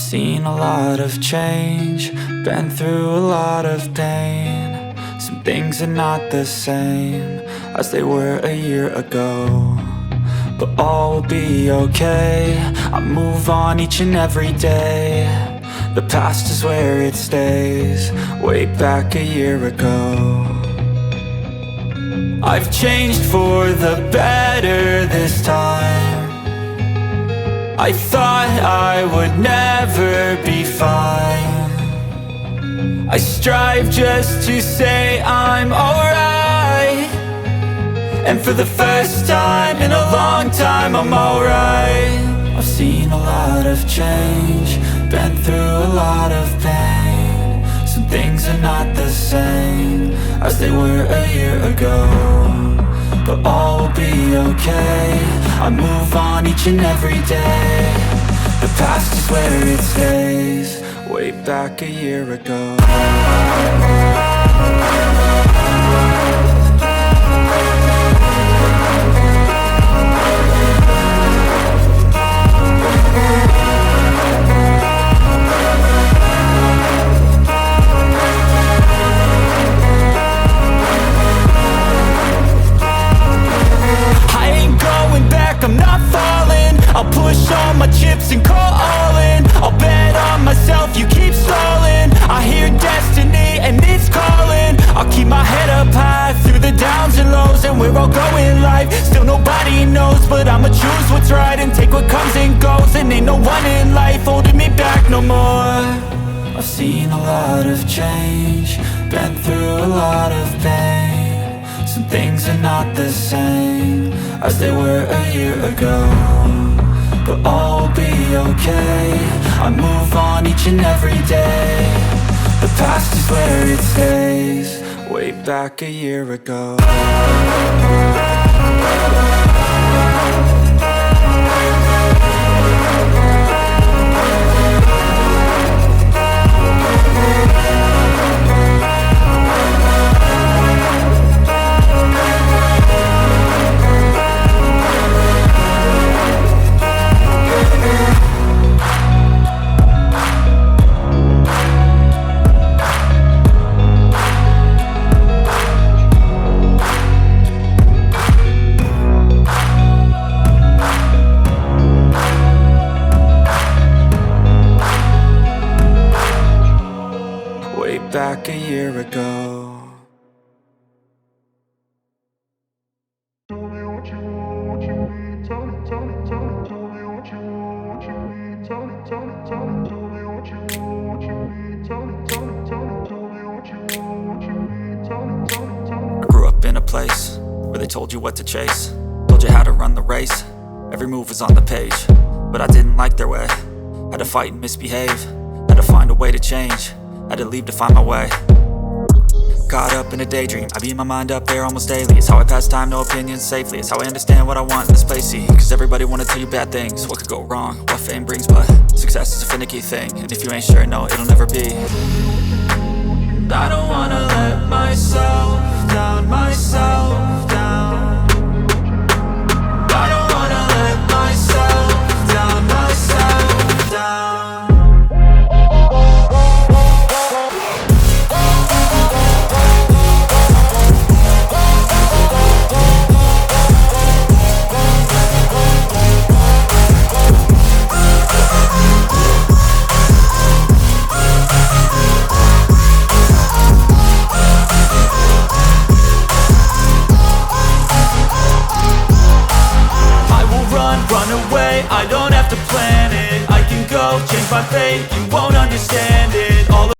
seen a lot of change, been through a lot of pain. Some things are not the same as they were a year ago, but all will be okay. I move on each and every day. The past is where it stays, way back a year ago. I've changed for the better this time. I thought I would never be fine. I strive just to say I'm alright, and for the first time in a long time I'm alright. I've seen a lot of change, been through a lot of pain. Some things are not the same as they were a year ago, but all will be okay. I move on each and every day. The past is where it stays, way back a year ago. I'm not falling, I'll push all my chips and call all in. I'll bet on myself, you keep stalling. I hear destiny and it's calling. I'll keep my head up high through the downs and lows, and we're all going live. Still nobody knows, but I'ma choose what's right and take what comes and goes. And ain't no one in life holding me back no more. I've seen a lot of change, been through a lot of pain. Some things are not the same as they were a year ago, but all will be okay. I move on each and every day. The past is where it stays, way back a year ago. Back a year ago. I grew up in a place where they told you what to chase, told you how to run the race. Every move was on the page, but I didn't like their way. Had to fight and misbehave, had to find a way to change. Had to leave to find my way. Caught up in a daydream, I beat my mind up there almost daily. It's how I pass time, no opinions safely. It's how I understand what I want in this place, see. Cause everybody wanna tell you bad things, what could go wrong, what fame brings. But success is a finicky thing, and if you ain't sure, no, it'll never be. I don't wanna let myself down, myself down. I don't wanna let myself down, myself down. Run away, I don't have to plan it. I can go change my fate, you won't understand it. All